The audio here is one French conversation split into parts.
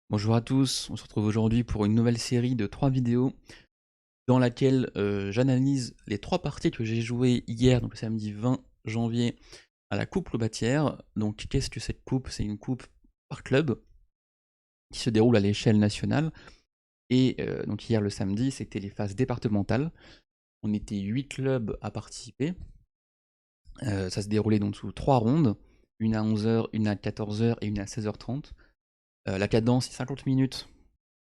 Bonjour à tous, on se retrouve aujourd'hui pour une nouvelle série de 3 vidéos dans laquelle j'analyse les 3 parties que j'ai jouées hier, donc le samedi 20 janvier, à la Coupe Lobatière. Donc qu'est-ce que cette coupe? C'est une coupe par club qui se déroule à l'échelle nationale. Et donc hier le samedi, c'était les phases départementales. On était 8 clubs à participer. Ça se déroulait donc sous 3 rondes, une à 11 h, une à 14 h et une à 16 h 30. La cadence c'est 50 minutes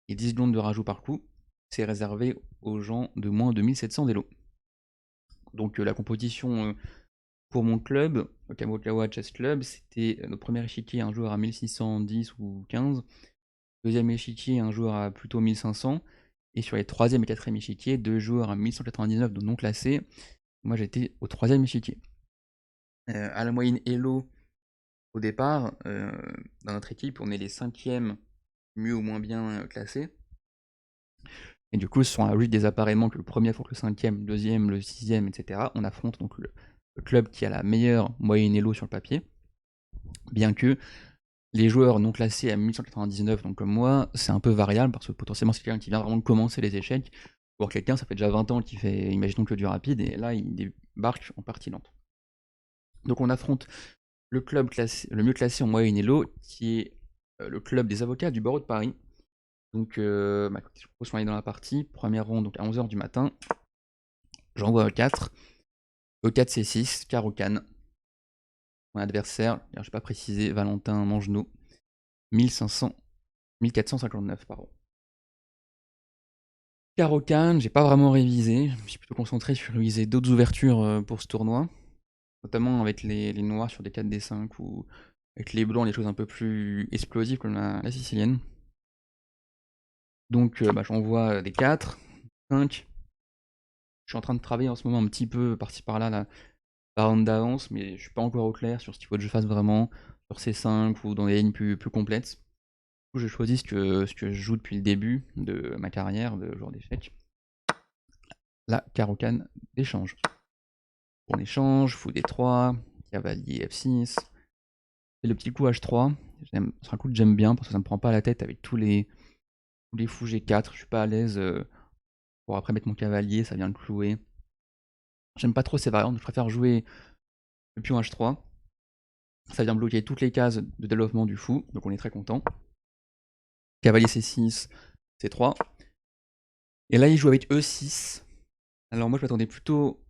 et 10 secondes de rajout par coup. C'est réservé aux gens de moins de 1700 d'élo. Donc la compétition pour mon club, le Kamokawa Chess Club, c'était notre premier échiquier, un joueur à 1610 ou 15. Deuxième échiquier, un joueur à plutôt 1500. Et sur les troisième et quatrième échiquiers, deux joueurs à 1199, donc non classés. Moi j'étais au troisième échiquier. À la moyenne Elo, au départ, dans notre équipe, on est les cinquièmes mieux ou moins bien classés. Et du coup, ce sont à la logique des appareillements que le premier affronte le cinquième, le deuxième, le sixième, etc. On affronte donc le club qui a la meilleure moyenne Elo sur le papier. Bien que les joueurs non classés à 1199, donc comme moi, c'est un peu variable parce que potentiellement c'est quelqu'un qui vient vraiment de commencer les échecs, ou quelqu'un, ça fait déjà 20 ans qu'il fait, imaginons que du rapide, et là il débarque en partie lente. Donc on affronte le club le mieux classé en moyenne Elo, qui est le club des avocats du barreau de Paris. Donc je propose qu'on aille dans la partie, première ronde donc à 11 h du matin, j'envoie E4, E4 C6, carreau canne. Mon adversaire, je n'ai pas précisé, Valentin Mangenot, 1459 par an. Carreau canne, j'ai pas vraiment révisé, je me suis plutôt concentré sur réviser d'autres ouvertures pour ce tournoi, notamment avec les noirs sur des 4D5 ou avec les blancs, les choses un peu plus explosives comme la sicilienne. Donc j'envoie des 4, 5. Je suis en train de travailler en ce moment un petit peu par-ci par-là la ronde d'avance, mais je suis pas encore au clair sur ce qu'il faut que je fasse vraiment sur C5 ou dans des lignes plus complexes. Du coup, je choisis ce que je joue depuis le début de ma carrière de joueur d'échecs. La carocane d'échange. On échange, fou D3, cavalier F6, et le petit coup H3. C'est un coup que j'aime bien parce que ça me prend pas la tête avec tous les fous G4. Je suis pas à l'aise pour après mettre mon cavalier, ça vient le clouer. J'aime pas trop ces variantes, je préfère jouer le pion H3. Ça vient bloquer toutes les cases de développement du fou, donc on est très content. Cavalier C6, C3. Et là, il joue avec E6. Alors moi, je m'attendais plutôt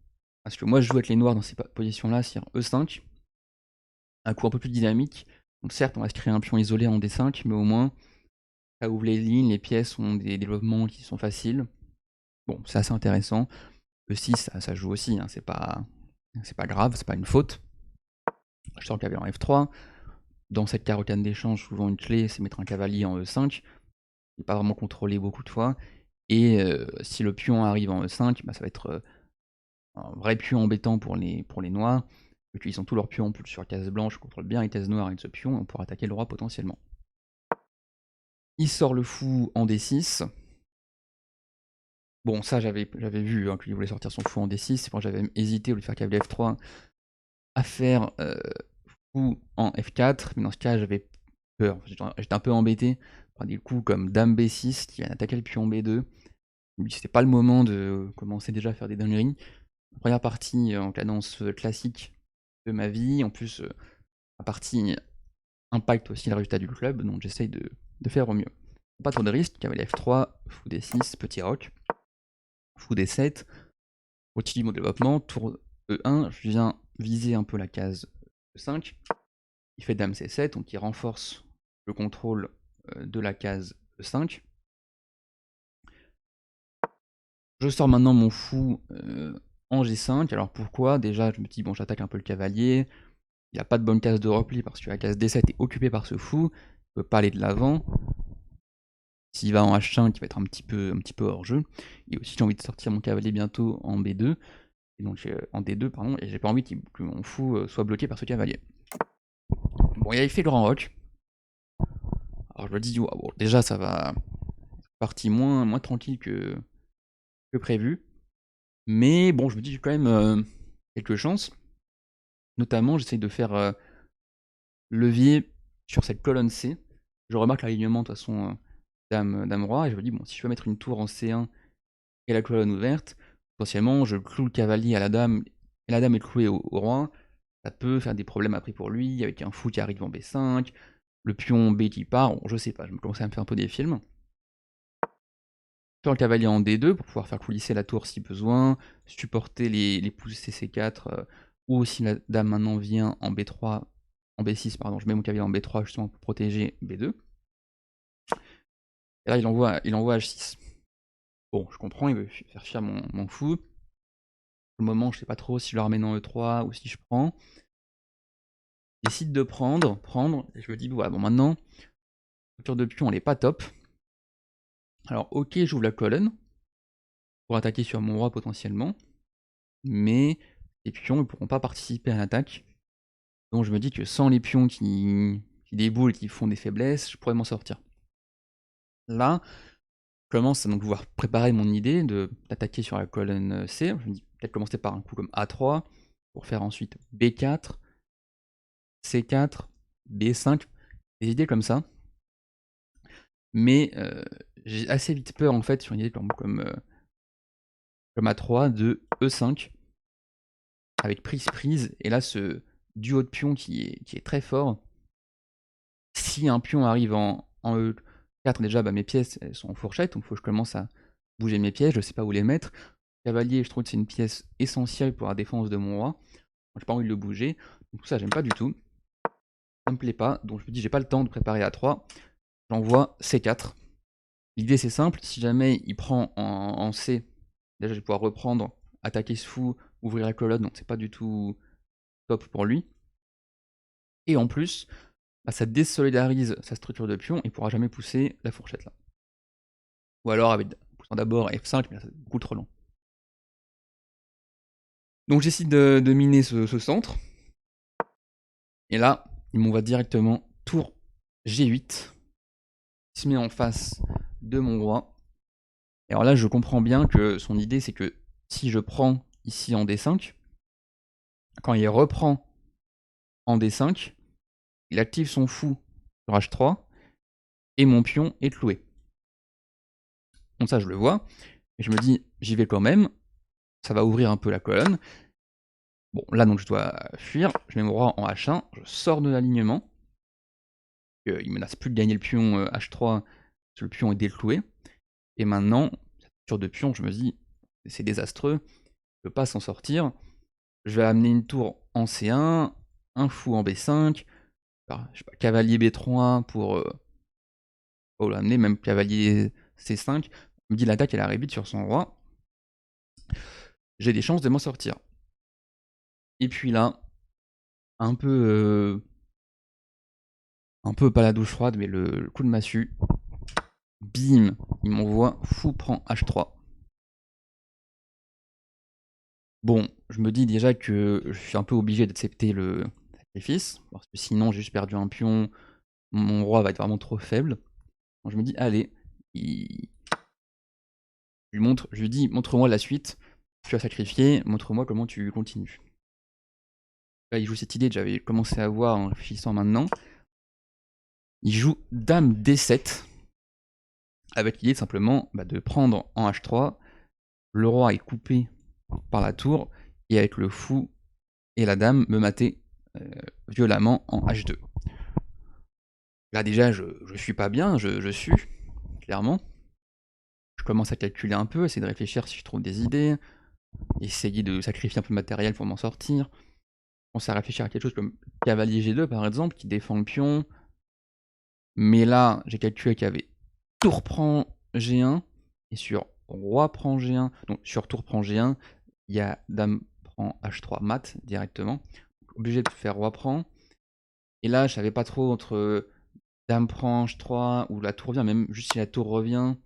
à ce que moi, je joue avec les noirs dans ces positions-là, c'est-à-dire E5. Un coup un peu plus dynamique. Donc certes, on va se créer un pion isolé en D5, mais au moins, là où les lignes, les pièces ont des développements qui sont faciles. Bon, c'est assez intéressant. E6, ça joue aussi, hein, c'est pas grave, c'est pas une faute. Je sors le cavalier en F3. Dans cette carocane d'échange, souvent une clé, c'est mettre un cavalier en E5. Il n'est pas vraiment contrôlé beaucoup de fois. Et si le pion arrive en E5, ça va être un vrai pion embêtant pour les noirs. Ils ont tous leurs pions sur case blanche, contrôlent bien les cases noires avec ce pion, on pourra attaquer le roi potentiellement. Il sort le fou en D6. Bon, ça j'avais vu qu'il voulait sortir son fou en D6, moi j'avais hésité au lieu de faire cavalier F3 à faire fou en F4, mais dans ce cas j'avais peur, j'étais un peu embêté par des coups comme dame B6 qui vient attaquer le pion B2. C'était pas le moment de commencer déjà à faire des dingueries. Première partie en cadence classique de ma vie, en plus la partie impacte aussi le résultat du club, donc j'essaye de faire au mieux. Pas trop de risques, cavalier F3, fou D6, petit roc, fou D7, continue mon développement, tour E1, je viens viser un peu la case E5, il fait dame C7, donc il renforce le contrôle de la case E5. Je sors maintenant mon fou en G5, alors pourquoi? Déjà je me dis bon j'attaque un peu le cavalier, il n'y a pas de bonne case de repli parce que la case D7 est occupée par ce fou, il ne peut pas aller de l'avant. S'il va en H5, il va être un petit peu hors jeu. Et aussi j'ai envie de sortir mon cavalier bientôt en B2, et donc en D2 pardon, et j'ai pas envie que mon fou soit bloqué par ce cavalier. Bon, il avait fait le grand rock. Alors je me dis, wow, bon, déjà ça va partie moins tranquille que prévu. Mais bon, je me dis j'ai quand même quelques chances. Notamment, j'essaye de faire levier sur cette colonne C. je remarque l'alignement de toute façon, dame roi et je me dis: «Bon, si je veux mettre une tour en C1 et la colonne ouverte, potentiellement je cloue le cavalier à la dame et la dame est clouée au roi». Ça peut faire des problèmes après pour lui, avec un fou qui arrive en B5, le pion B qui part, bon, je sais pas, je me commençais à me faire un peu des films. Faire le cavalier en D2 pour pouvoir faire coulisser la tour si besoin, supporter les poussées C4, ou si la dame maintenant vient en B3, en B6 pardon, je mets mon cavalier en B3 justement pour protéger B2. Et là il envoie H6. Bon, je comprends, il veut faire fuir mon fou. Pour le moment, je sais pas trop si je le ramène en E3 ou si je prends. Je décide de prendre, et je me dis, voilà, bon maintenant, la structure de pion elle est pas top. Alors ok, j'ouvre la colonne pour attaquer sur mon roi potentiellement, mais les pions ne pourront pas participer à l'attaque. Donc je me dis que sans les pions qui déboulent, qui font des faiblesses, je pourrais m'en sortir. Là, je commence à donc pouvoir préparer mon idée d'attaquer sur la colonne C. Je me dis peut-être commencer par un coup comme A3, pour faire ensuite B4, C4, B5, des idées comme ça. Mais j'ai assez vite peur en fait sur une idée comme A3 de E5 avec prise, et là ce duo de pions qui est très fort. Si un pion arrive en E4 déjà, bah, mes pièces elles sont en fourchette, donc il faut que je commence à bouger mes pièces, je sais pas où les mettre. Cavalier, je trouve que c'est une pièce essentielle pour la défense de mon roi. J'ai pas envie de le bouger, donc tout ça j'aime pas du tout. Ça me plaît pas, donc je me dis j'ai pas le temps de préparer A3, j'envoie C4. L'idée c'est simple, si jamais il prend en C, déjà je vais pouvoir reprendre, attaquer ce fou, ouvrir la colonne, donc c'est pas du tout top pour lui. Et en plus, bah, ça désolidarise sa structure de pion et il pourra jamais pousser la fourchette là. Ou alors avec poussant d'abord F5, mais là c'est beaucoup trop long. Donc j'essaie de miner ce centre. Et là, il m'envoie directement tour G8. Il se met en face de mon roi. Et alors là, je comprends bien que son idée, c'est que si je prends ici en D5, quand il reprend en D5, il active son fou sur H3 et mon pion est cloué. Donc ça, je le vois. Et je me dis, j'y vais quand même. Ça va ouvrir un peu la colonne. Bon, là, donc, je dois fuir. Je mets mon roi en H1. Je sors de l'alignement. Il menace plus de gagner le pion H3. Parce que le pion est décloué. Et maintenant, cette structure de pion, je me dis, c'est désastreux. Je ne peux pas s'en sortir. Je vais amener une tour en C1. Un fou en B5. Je sais pas, cavalier B3 pour l'amener. Même cavalier C5. Je me dis, l'attaque, elle arrive vite sur son roi. J'ai des chances de m'en sortir. Et puis là, un peu pas la douche froide, mais le coup de massue. Bim, il m'envoie fou prend H3. Bon, je me dis déjà que je suis un peu obligé d'accepter le sacrifice, parce que sinon j'ai juste perdu un pion, mon roi va être vraiment trop faible. Donc je me dis, allez, je lui dis, montre-moi la suite, tu as sacrifié, montre-moi comment tu continues. Là, il joue cette idée que j'avais commencé à voir en réfléchissant maintenant. Il joue Dame D7, avec l'idée simplement de prendre en H3. Le roi est coupé par la tour, et avec le fou et la dame me mater violemment en H2. Là déjà, je suis pas bien, je sue, clairement. Je commence à calculer un peu, essayer de réfléchir si je trouve des idées, essayer de sacrifier un peu de matériel pour m'en sortir. Je commence à réfléchir à quelque chose comme cavalier G2 par exemple, qui défend le pion. Mais là, j'ai calculé qu'il y avait tour prend G1, et sur roi prend G1, donc sur tour prend G1, il y a dame prend H3 mat directement. Donc, obligé de faire roi prend. Et là, je savais pas trop entre dame prend H3 ou la tour revient, même juste si la tour revient.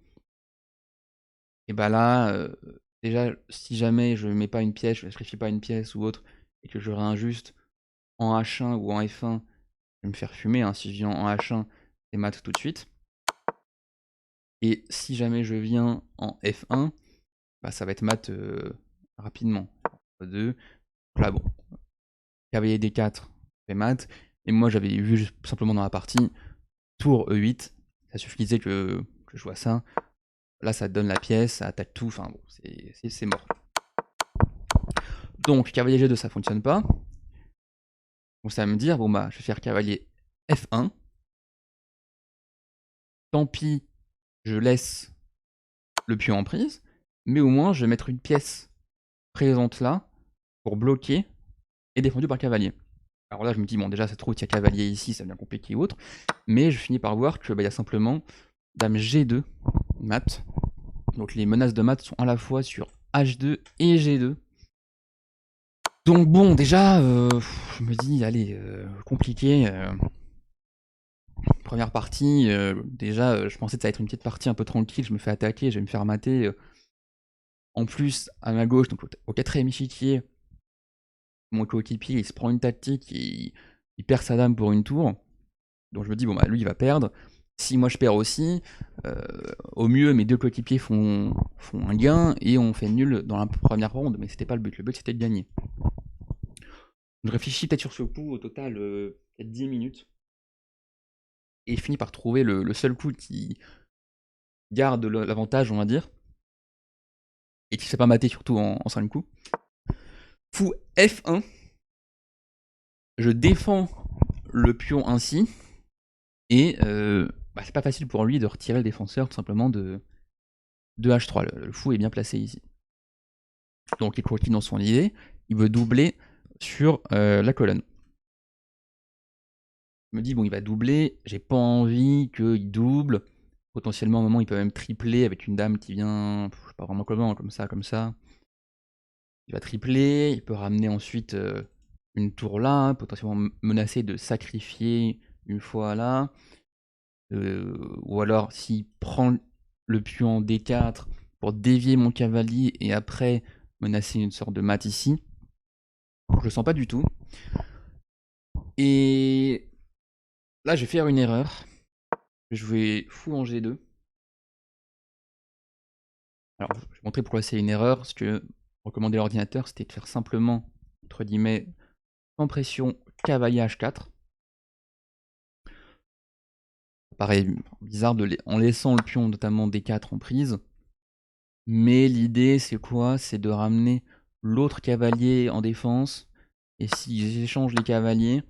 Et bah là, déjà, si jamais je mets pas une pièce, je sacrifie pas une pièce ou autre, et que je réinjuste en H1 ou en F1, je vais me faire fumer. Hein. Si je viens en H1, c'est mat tout de suite. Et si jamais je viens en F1, bah ça va être mat rapidement. 2. Là, bon, cavalier D4 fait mat. Et moi, j'avais vu juste simplement dans la partie, tour E8, ça suffisait que je joue à ça. Là, ça te donne la pièce, ça attaque tout, enfin bon, c'est mort. Donc, cavalier G2, ça fonctionne pas. Donc, ça va me dire, bon bah, je vais faire cavalier F1. Tant pis, je laisse le pion en prise, mais au moins, je vais mettre une pièce présente là pour bloquer et défendu par cavalier. Alors là, je me dis, bon, déjà, ça se trouve qu'il y a cavalier ici, ça devient compliqué ou autre, mais je finis par voir qu'il y a simplement dame G2, mat. Donc les menaces de mat sont à la fois sur H2 et G2. Donc bon, déjà, je me dis, allez, compliqué. Première partie, déjà, je pensais que ça allait être une petite partie un peu tranquille, je me fais attaquer, je vais me faire mater. En plus, à ma gauche, donc au 4ème échiquier, mon coéquipier, il se prend une tactique, il perd sa dame pour une tour. Donc je me dis, bon bah lui, il va perdre. Si moi je perds aussi, au mieux mes deux coéquipiers font un gain et on fait nul dans la première ronde, mais c'était pas le but c'était de gagner. Je réfléchis peut-être sur ce coup, au total peut-être 10 minutes, et je finis par trouver le seul coup qui garde l'avantage, on va dire, et qui ne s'est pas maté surtout en 5 coups. Fou F1, je défends le pion ainsi, et c'est pas facile pour lui de retirer le défenseur tout simplement de H3. Le fou est bien placé ici. Donc il continue dans son idée, il veut doubler sur la colonne. Je me dis, bon, il va doubler, j'ai pas envie qu'il double. Potentiellement, à un moment, il peut même tripler avec une dame qui vient, je sais pas vraiment comment, comme ça, comme ça. Il va tripler, il peut ramener ensuite une tour là, potentiellement menacer de sacrifier une fois là. Ou alors, s'il prend le pion en D4 pour dévier mon cavalier et après menacer une sorte de mat ici. Je le sens pas du tout. Et là, je vais faire une erreur. Je vais jouer fou en G2. Alors, je vais montrer pourquoi c'est une erreur. Parce que recommander l'ordinateur, c'était de faire simplement, entre guillemets, sans pression, cavalier H4. Pareil, bizarre en laissant le pion, notamment D4 en prise. Mais l'idée, c'est quoi? C'est de ramener l'autre cavalier en défense. Et si j'échange les cavaliers,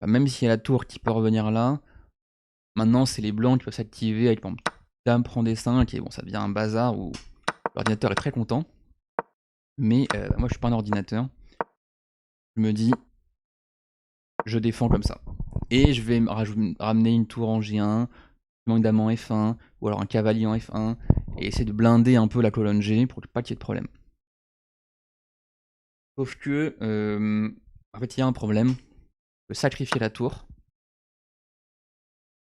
même s'il y a la tour qui peut revenir là, maintenant c'est les blancs qui peuvent s'activer avec par exemple, dame prend D5 et bon, ça devient un bazar où l'ordinateur est très content. Mais moi je suis pas un ordinateur. Je me dis, je défends comme ça. Et je vais ramener une tour en G1, une dame en F1, ou alors un cavalier en F1, et essayer de blinder un peu la colonne G pour pas qu'il y ait de problème. Sauf que, en fait, il y a un problème. Je peux sacrifier la tour.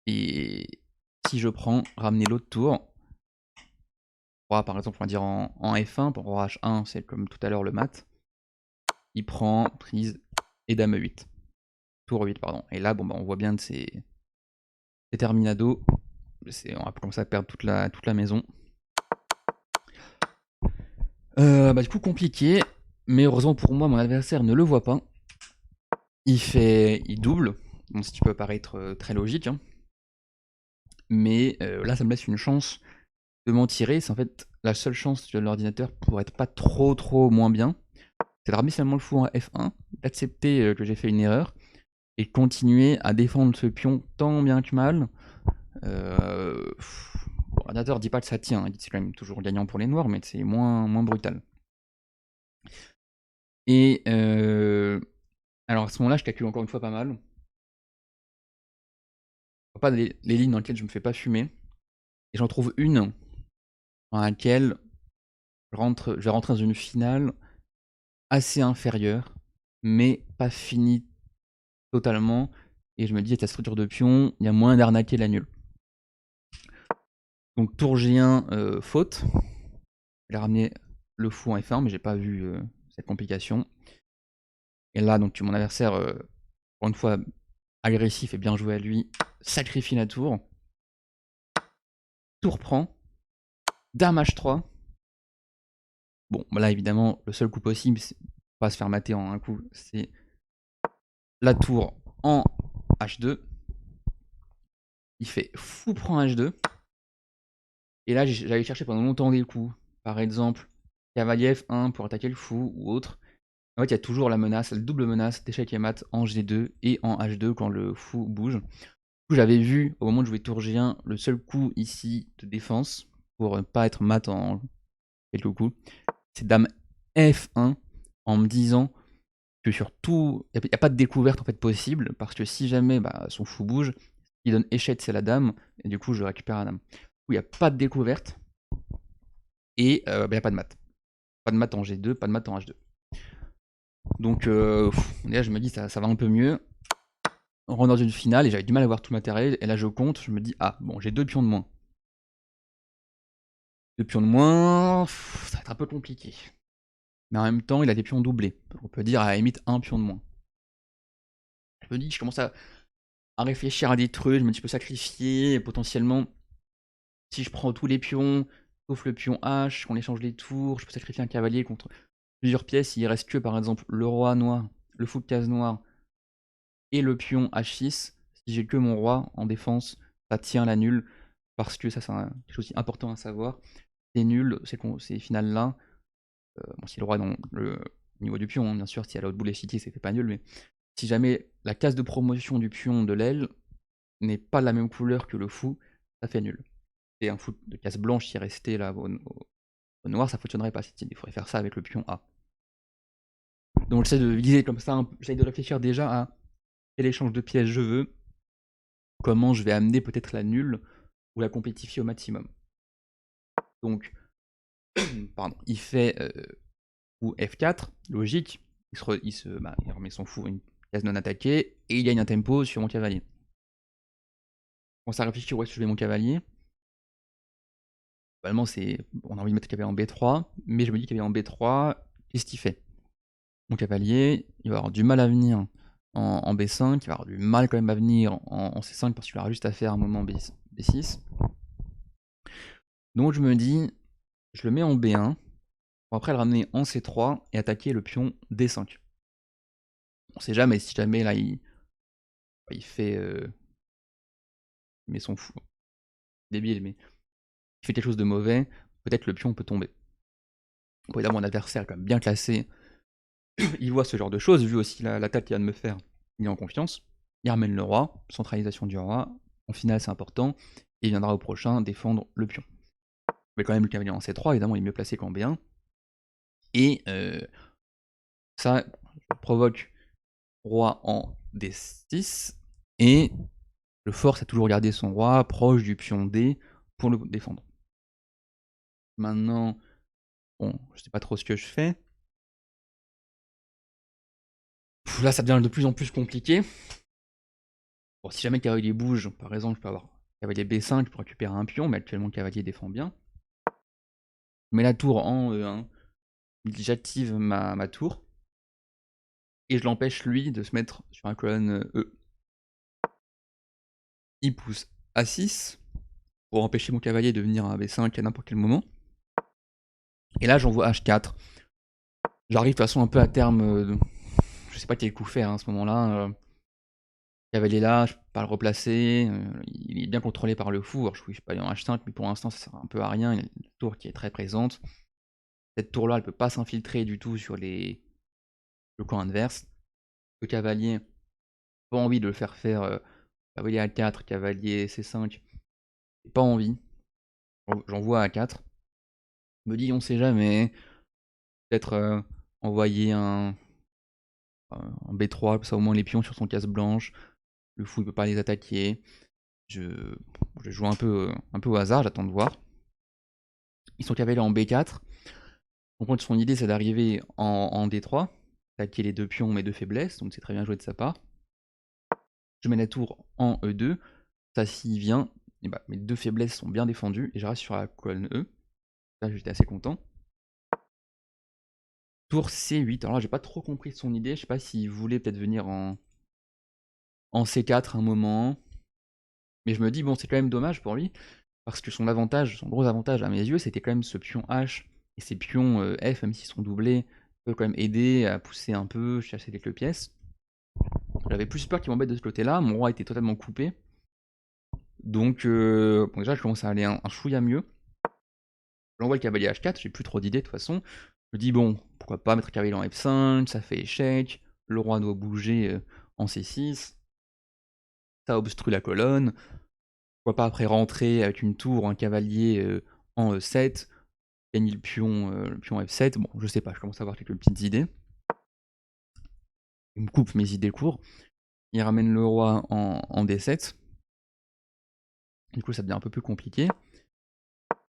Et si je prends, ramener l'autre tour, roi par exemple, on va dire en F1, pour roi H1, c'est comme tout à l'heure le mat. Il prend prise et dame E8. Tour 8, pardon. Et là, bon, bah, on voit bien de c'est terminado. On va commencer à perdre toute la maison. Du coup, compliqué. Mais heureusement pour moi, mon adversaire ne le voit pas. Il double. Bon, ce qui peut paraître très logique. Hein. Mais là, ça me laisse une chance de m'en tirer. C'est en fait la seule chance de l'ordinateur pour être pas trop moins bien. C'est de ramener seulement le fou en F1, d'accepter que j'ai fait une erreur, et de continuer à défendre ce pion tant bien que mal. L'ordinateur dit pas que ça tient, il dit que c'est quand même toujours gagnant pour les noirs, mais c'est moins brutal. Et alors à ce moment-là, je calcule encore une fois pas mal. Je vois pas les lignes dans lesquelles je me fais pas fumer. Et j'en trouve une dans laquelle je vais rentrer dans une finale assez inférieure, mais pas finie totalement. Et je me dis, avec ta structure de pion, il y a moyen d'arnaquer la nulle. Donc tour G1, faute. J'ai ramené le fou en F1, mais j'ai pas vu cette complication. Et là, donc mon adversaire, encore une fois, agressif et bien joué à lui, sacrifie la tour. Tour prend. Dame H3. Bon, là évidemment, le seul coup possible, c'est pas se faire mater en un coup, c'est la tour en H2. il fait fou prend H2. Et là, j'avais cherché pendant longtemps des coups. Par exemple, cavalier F1 pour attaquer le fou ou autre. En fait, il y a toujours la menace, la double menace d'échec et mat en G2 et en H2 quand le fou bouge. Du coup, j'avais vu au moment de jouer tour G1 le seul coup ici de défense pour ne pas être mat en quelques coups. C'est dame F1 en me disant que sur tout, il n'y a pas de découverte en fait possible parce que si jamais son fou bouge, il donne échec c'est la dame et du coup je récupère la dame. Du coup, il n'y a pas de découverte et il n'y a pas de mat. Pas de mat en G2, pas de mat en H2. Donc là je me dis ça va un peu mieux. On rentre dans une finale et j'avais du mal à voir tout le matériel et là je compte, je me dis ah bon j'ai 2 pions de moins. 2 pions de moins, ça va être un peu compliqué. Mais en même temps il a des pions doublés. On peut dire à la limite 1 pion de moins. Je me dis je commence à réfléchir à des trucs, je me dis je peux sacrifier potentiellement si je prends tous les pions, sauf le pion H, qu'on échange les tours, je peux sacrifier un cavalier contre plusieurs pièces, il reste que par exemple le roi noir, le fou de case noire et le pion H6. Si j'ai que mon roi en défense, ça tient la nulle, parce que ça c'est quelque chose d'important à savoir. C'est nul, ces finales-là. Bon, si le roi est dans le niveau du pion, hein, bien sûr, si elle a l'autre boulet city, c'était pas nul, mais si jamais la case de promotion du pion de l'aile n'est pas la même couleur que le fou, ça fait nul. Et un fou de case blanche qui est resté là au noir, ça fonctionnerait pas. Il faudrait faire ça avec le pion A. Donc j'essaie de viser comme ça, j'essaie de réfléchir déjà à quel échange de pièces je veux, comment je vais amener peut-être la nulle ou la compétifier au maximum. Donc, pardon, il fait fou F4, logique, il remet son fou une case non attaquée et il gagne un tempo sur mon cavalier. On commence à réfléchir où est-ce que je vais mon cavalier. Globalement, on a envie de mettre le cavalier en B3, mais je me dis cavalier en B3, qu'est-ce qu'il fait? Mon cavalier, il va avoir du mal à venir en B5, il va avoir du mal quand même à venir en C5 parce qu'il aura juste à faire un moment B6. Donc je me dis, je le mets en B1, pour après le ramener en C3 et attaquer le pion D5. On sait jamais, si jamais là il fait... il met son fou. Débile, mais il fait quelque chose de mauvais, peut-être le pion peut tomber. Bon, évidemment, mon adversaire est quand même bien classé. Il voit ce genre de choses, vu aussi l'attaque qu'il vient de me faire. Il est en confiance. Il ramène le roi, centralisation du roi. En finale, c'est important. Et il viendra au prochain défendre le pion. Mais quand même, le cavalier en C3, évidemment, il est mieux placé qu'en B1. Et ça provoque roi en D6. Et le force a toujours gardé son roi proche du pion D pour le défendre. Maintenant, bon, je sais pas trop ce que je fais. Là, ça devient de plus en plus compliqué. Bon, si jamais le cavalier bouge, par exemple, je peux avoir cavalier B5 pour récupérer un pion, mais actuellement le cavalier défend bien. Je mets la tour en E1, j'active ma tour, et je l'empêche lui de se mettre sur la colonne E. Il pousse A6 pour empêcher mon cavalier de venir à B5 à n'importe quel moment. Et là j'envoie H4. J'arrive de toute façon un peu à terme, je sais pas quel coup faire à ce moment-là. Le cavalier là, je peux pas le replacer, il est bien contrôlé par le fou, alors je peux aller en H5, mais pour l'instant ça sert un peu à rien, il y a une tour qui est très présente. Cette tour-là, elle peut pas s'infiltrer du tout sur le camp adverse. Le cavalier, pas envie de le faire faire cavalier A4, cavalier C5. J'ai pas envie. J'envoie A4. Je me dis, on sait jamais. Peut-être envoyer un B3, comme ça au moins les pions sur son case blanche. Le fou, il peut pas les attaquer. Je joue un peu au hasard, j'attends de voir. Ils sont cavaliers en B4. Donc son idée, c'est d'arriver en D3, attaquer les deux pions, mais deux faiblesses, donc c'est très bien joué de sa part. Je mets la tour en E2, ça s'il vient, et mes deux faiblesses sont bien défendues, et je reste sur la colonne E. Là, j'étais assez content. Tour C8, alors là, j'ai pas trop compris son idée, je sais pas s'il voulait peut-être venir en C4 un moment, mais je me dis, bon, c'est quand même dommage pour lui, parce que son gros avantage à mes yeux, c'était quand même ce pion H, et ces pions F, même s'ils sont doublés, peuvent quand même aider à pousser un peu, chasser quelques pièces. J'avais plus peur qu'il m'embête de ce côté-là, mon roi était totalement coupé. Donc bon, déjà je commence à aller un chouïa mieux. J'envoie le cavalier H4, j'ai plus trop d'idées de toute façon. Je me dis bon, pourquoi pas mettre le cavalier en F5, ça fait échec, le roi doit bouger en C6, ça obstrue la colonne, pourquoi pas après rentrer avec une tour, un cavalier en E7, gagner le pion F7, bon je sais pas, je commence à avoir quelques petites idées. Il me coupe mes idées courtes, il ramène le roi en D7, du coup ça devient un peu plus compliqué.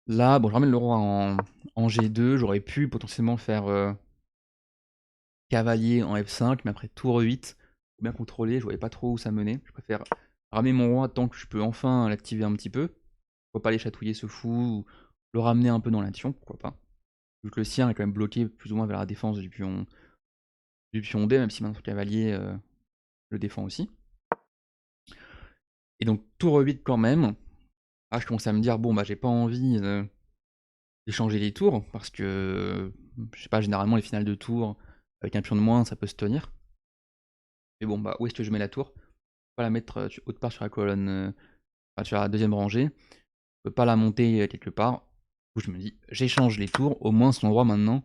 Là, bon je ramène le roi en G2, j'aurais pu potentiellement faire cavalier en F5, mais après tour E8, bien contrôlé, je voyais pas trop où ça menait. Je préfère ramener mon roi tant que je peux enfin l'activer un petit peu. Pourquoi pas aller chatouiller ce fou, ou le ramener un peu dans l'action, pourquoi pas. Vu que le sien est quand même bloqué plus ou moins vers la défense du pion D, même si maintenant son cavalier le défend aussi. Et donc tour E8 quand même. Ah, je commence à me dire, bon bah j'ai pas envie d'échanger les tours, parce que, je sais pas, généralement les finales de tour, avec un pion de moins, ça peut se tenir. Mais bon, bah où est-ce que je mets la tour? Pas la mettre autre part sur la colonne, enfin, sur la deuxième rangée. Je peux pas la monter quelque part. Du coup, je me dis, j'échange les tours, au moins son roi maintenant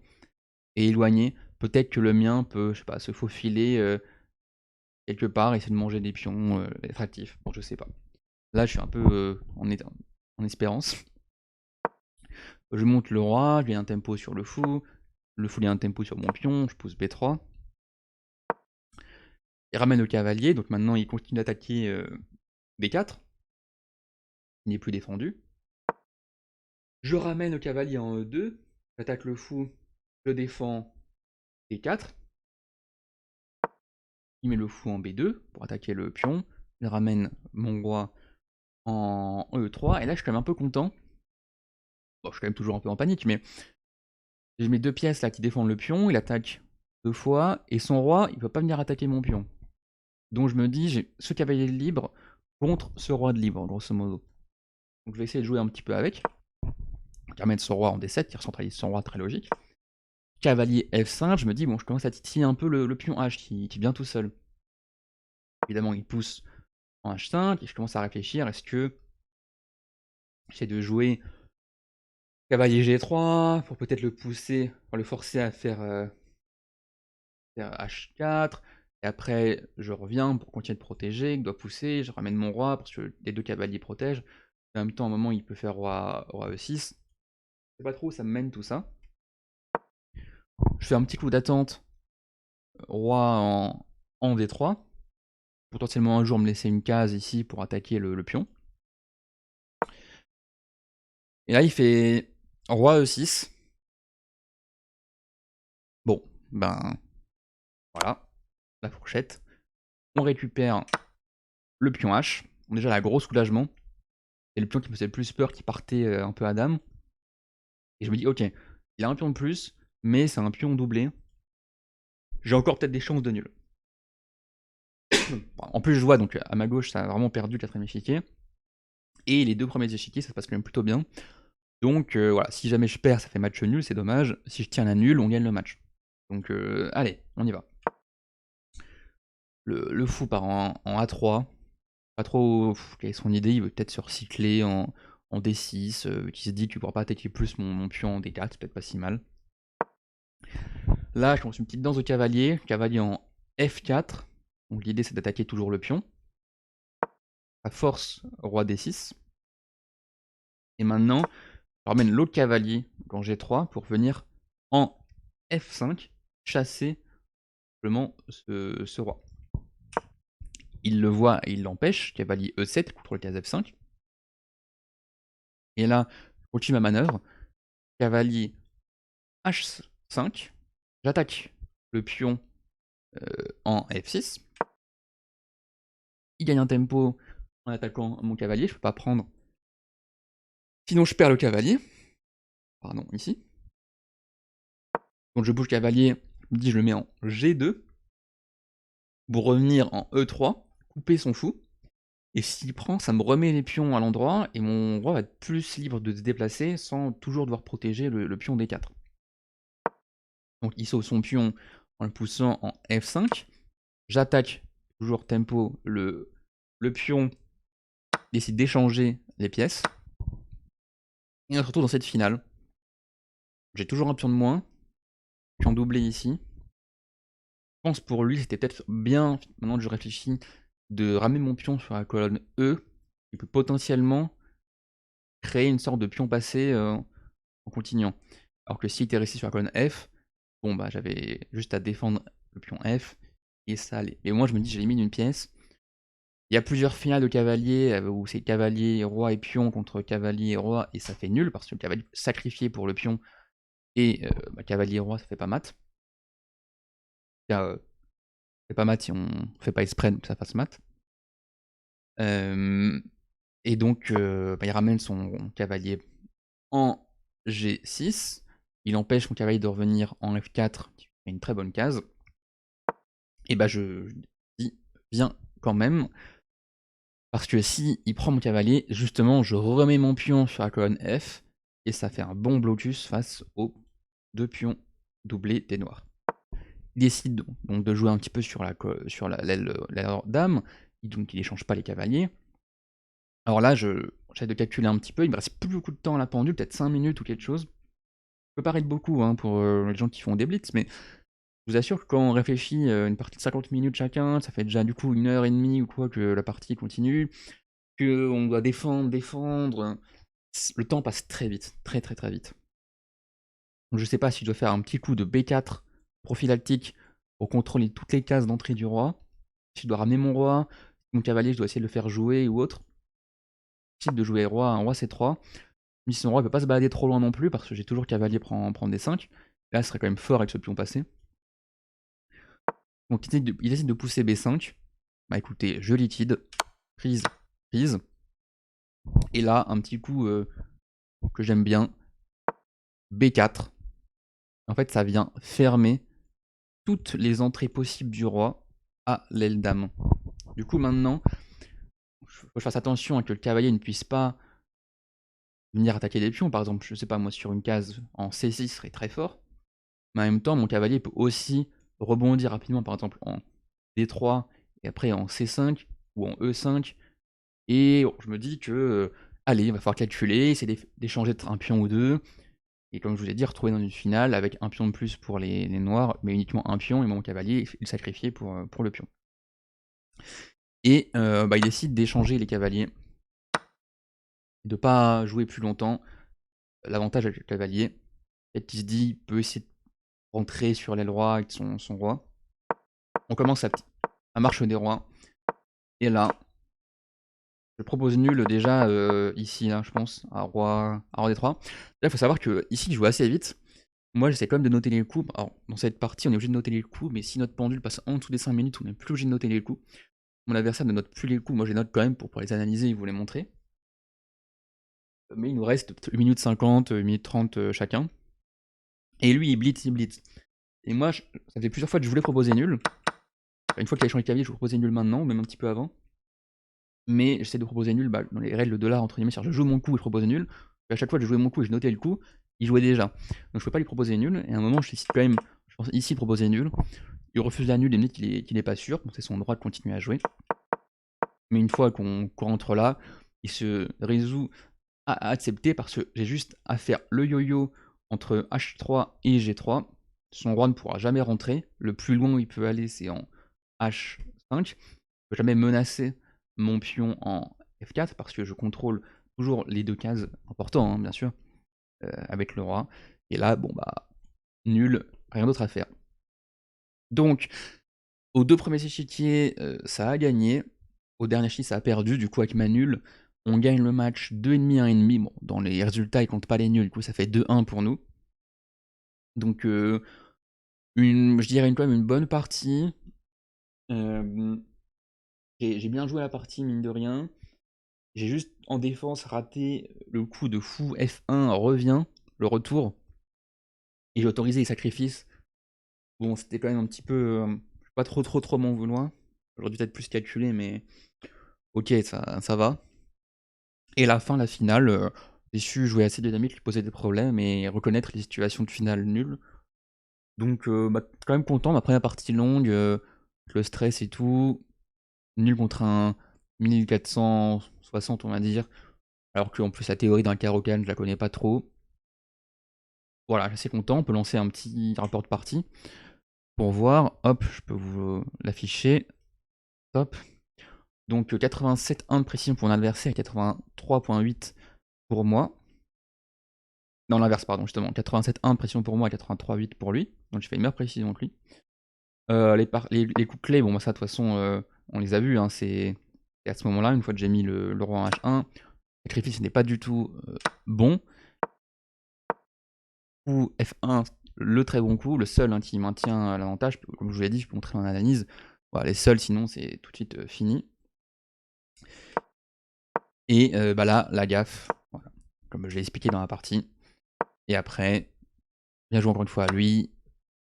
est éloigné. Peut-être que le mien peut, je sais pas, se faufiler quelque part, essayer de manger des pions, être actif. Bon, je sais pas. Là, je suis un peu en espérance. Je monte le roi, je ai un tempo sur le fou il a un tempo sur mon pion, je pousse B3. Il ramène le cavalier, donc maintenant il continue d'attaquer B4. Il n'est plus défendu. Je ramène le cavalier en E2, j'attaque le fou, je défends D4. Il met le fou en B2 pour attaquer le pion. Il ramène mon roi en E3, et là je suis quand même un peu content. Bon, je suis quand même toujours un peu en panique, mais j'ai mes deux pièces là qui défendent le pion, il attaque deux fois, et son roi, il peut pas venir attaquer mon pion. Donc je me dis, j'ai ce cavalier de libre contre ce roi de libre, grosso modo. Donc je vais essayer de jouer un petit peu avec. Qui ramène son roi en D7, qui recentralise son roi, très logique. Cavalier F5, je me dis, bon, je commence à titiller un peu le pion H qui vient tout seul. Évidemment, il pousse en H5, et je commence à réfléchir, est-ce que j'essaie de jouer cavalier G3 pour peut-être le pousser, pour le forcer à faire H4, et après je reviens pour continuer de protéger, il doit pousser, je ramène mon roi parce que les deux cavaliers protègent. En même temps, à un moment, il peut faire roi E6. Je sais pas trop où ça me mène tout ça. Je fais un petit coup d'attente, roi en D3. Potentiellement un jour me laisser une case ici pour attaquer le pion. Et là, il fait roi E6. Bon, ben voilà, la fourchette. On récupère le pion H. Déjà, la gros soulagement. C'est le pion qui me faisait le plus peur, qui partait un peu à dame. Et je me dis, ok, il a un pion de plus, mais c'est un pion doublé. J'ai encore peut-être des chances de nul. En plus, je vois, donc à ma gauche, ça a vraiment perdu le quatrième échiquier. Et les deux premiers échiquiers, ça se passe quand même plutôt bien. Donc voilà, si jamais je perds, ça fait match nul, c'est dommage. Si je tiens la nulle, on gagne le match. Donc allez, on y va. Le fou part en A3. Pas trop quelle est son idée, il veut peut-être se recycler en D6, qui se dit qu'il ne pourra pas attaquer plus mon pion en D4, c'est peut-être pas si mal. Là, je commence une petite danse de cavalier en F4. Donc l'idée c'est d'attaquer toujours le pion. À force, roi D6. Et maintenant, je ramène l'autre cavalier en G3 pour venir en F5 chasser simplement ce roi. Il le voit et il l'empêche, cavalier E7 contre le case F5. Et là, je continue ma manœuvre, cavalier H5, j'attaque le pion en F6. Il gagne un tempo en attaquant mon cavalier, je peux pas prendre. Sinon je perds le cavalier. Pardon, ici. Donc je bouge cavalier, je me dis je le mets en G2 pour revenir en E3, couper son fou. Et s'il prend, ça me remet les pions à l'endroit et mon roi va être plus libre de se déplacer sans toujours devoir protéger le pion D4. Donc il sauve son pion en le poussant en F5. J'attaque toujours tempo le pion décide d'échanger les pièces. Et on se retrouve dans cette finale. J'ai toujours un pion de moins, pion doublé ici. Je pense pour lui, c'était peut-être bien, maintenant que je réfléchis, de ramener mon pion sur la colonne E, qui peut potentiellement créer une sorte de pion passé en continuant. Alors que s'il était resté sur la colonne F, bon bah j'avais juste à défendre le pion F, et ça allait. Et moi je me dis, j'élimine une pièce. Il y a plusieurs finales de cavalier où c'est cavalier, roi et pion contre cavalier et roi, et ça fait nul, parce que le cavalier sacrifié pour le pion, et cavalier roi ça fait pas mat. C'est pas mat si on fait pas exprès que ça fasse mat. Et donc il ramène son cavalier en G6, il empêche son cavalier de revenir en F4, qui fait une très bonne case. Et bah je dis viens quand même, parce que si il prend mon cavalier, justement je remets mon pion sur la colonne F, et ça fait un bon blocus face aux 2 pions doublés des noirs. Il décide donc de jouer un petit peu sur l'aile dame, donc il échange pas les cavaliers. Alors là, j'essaie de calculer un petit peu, il me reste plus beaucoup de temps à la pendule, peut-être 5 minutes ou quelque chose. Ça peut paraître beaucoup hein, pour les gens qui font des blitz, mais je vous assure que quand on réfléchit une partie de 50 minutes chacun, ça fait déjà du coup 1h30 ou quoi que la partie continue, qu'on doit défendre, le temps passe très vite, très très très vite. Donc je sais pas si je dois faire un petit coup de B4 prophylactique pour contrôler toutes les cases d'entrée du roi, si je dois ramener mon roi, mon cavalier je dois essayer de le faire jouer ou autre. De jouer roi, un roi C3. Mais si son roi ne peut pas se balader trop loin non plus, parce que j'ai toujours cavalier prendre D5. Là, ce serait quand même fort avec ce pion passé. Donc il décide de pousser B5. Bah écoutez, je liquide. Prise, prise. Et là, un petit coup que j'aime bien. B4. En fait, ça vient fermer toutes les entrées possibles du roi à l'aile dame. Du coup, maintenant, il faut que je fasse attention à que le cavalier ne puisse pas venir attaquer des pions. Par exemple, je sais pas, moi, sur une case en C6 serait très fort. Mais en même temps, mon cavalier peut aussi rebondir rapidement, par exemple en D3 et après en C5 ou en E5. Et je me dis que, allez, il va falloir calculer, essayer d'échanger un pion ou deux. Et comme je vous ai dit, retrouver dans une finale avec un pion de plus pour les noirs, mais uniquement un pion, et mon cavalier il sacrifié pour le pion. Et il décide d'échanger les cavaliers, de pas jouer plus longtemps. L'avantage avec le cavalier, peut-être qu'il se dit, il peut essayer de rentrer sur l'aile roi avec son roi. On commence à marche des rois. Et là, je propose nul déjà ici, là, je pense, à roi D3. Là, il faut savoir que ici, je joue assez vite. Moi, j'essaie quand même de noter les coups. Alors, dans cette partie, on est obligé de noter les coups, mais si notre pendule passe en dessous des 5 minutes, on n'est plus obligé de noter les coups. Mon adversaire ne note plus les coups. Moi, je les note quand même pour les analyser et vous les montrer. Mais il nous reste 1 minute 50, 1 minute 30 chacun. Et lui, il blitz. Et moi, ça fait plusieurs fois que je voulais proposer nul. Une fois qu'il a échangé le cavalier, je vous proposais nul maintenant, même un petit peu avant. Mais j'essaie de proposer nul dans les règles de l'art, entre guillemets, c'est-à-dire je joue mon coup et je propose nul. Et à chaque fois que je jouais mon coup et je notais le coup, il jouait déjà. Donc je ne peux pas lui proposer nul. Et à un moment, je décide quand même, je pense ici, de proposer nul. Il refuse la nulle et me dit qu'il n'est pas sûr. Donc c'est son droit de continuer à jouer. Mais une fois qu'on rentre là, il se résout à accepter parce que j'ai juste à faire le yo-yo entre H3 et G3. Son roi ne pourra jamais rentrer. Le plus loin où il peut aller, c'est en H5. Il ne peut jamais menacer mon pion en F4 parce que je contrôle toujours les 2 cases, important hein, bien sûr, avec le roi. Et là, bon bah, nul, rien d'autre à faire. Donc, aux 2 premiers échiquiers, ça a gagné. Au dernier échiquier, ça a perdu. Du coup, avec ma nulle, on gagne le match 2,5, 1,5. Bon, dans les résultats, ils comptent pas les nuls, du coup, ça fait 2-1 pour nous. Donc, je dirais quand même une bonne partie. J'ai bien joué la partie, mine de rien. J'ai juste en défense raté le coup de fou F1 revient, le retour. Et j'ai autorisé les sacrifices. Bon, c'était quand même un petit peu. Pas trop m'en vouloir. J'aurais dû peut-être plus calculer, mais ok, ça va. Et la fin, la finale, j'ai su jouer assez dynamique, lui poser des problèmes et reconnaître les situations de finale nulles. Donc, quand même content. Ma première partie longue, le stress et tout. Nul contre un 1400 60 on va dire, alors qu'en plus la théorie d'un Caro-Kann, je la connais pas trop. Voilà, je suis assez content, on peut lancer un petit rapport de partie pour voir, hop, je peux vous l'afficher, hop. Donc 87,1 de précision pour mon adversaire et 83,8 pour moi. Non, l'inverse, pardon, justement, 87,1 de précision pour moi et 83,8 pour lui, donc j'ai fait une meilleure précision que lui. Les coups clés, bon, moi ça de toute façon, on les a vus, hein, c'est à ce moment-là, une fois que j'ai mis le roi en H1, sacrifice n'est pas du tout bon. Coup F1, le très bon coup, le seul hein, qui maintient l'avantage, comme je vous l'ai dit, je peux montrer en analyse. Voilà, les seuls, sinon c'est tout de suite fini. Et bah là, la gaffe, voilà, comme je l'ai expliqué dans la partie. Et après, bien joué encore une fois à lui.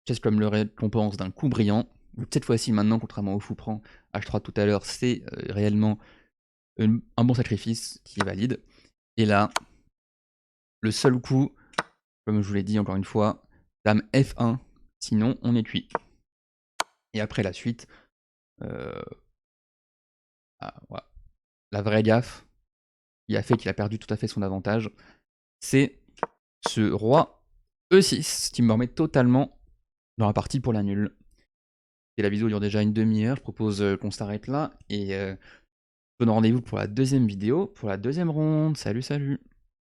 Chess comme le récompense d'un coup brillant. Cette fois-ci, maintenant, contrairement au fou prend H3 tout à l'heure, c'est réellement un bon sacrifice qui est valide. Et là, le seul coup, comme je vous l'ai dit encore une fois, dame F1, sinon on est cuit. Et après la suite, voilà. La vraie gaffe qui a fait qu'il a perdu tout à fait son avantage, c'est ce roi E6 qui me remet totalement dans la partie pour la nulle. Et la vidéo dure déjà une demi-heure, je propose qu'on s'arrête là et je vous donne rendez-vous pour la deuxième vidéo, pour la deuxième ronde. Salut, salut!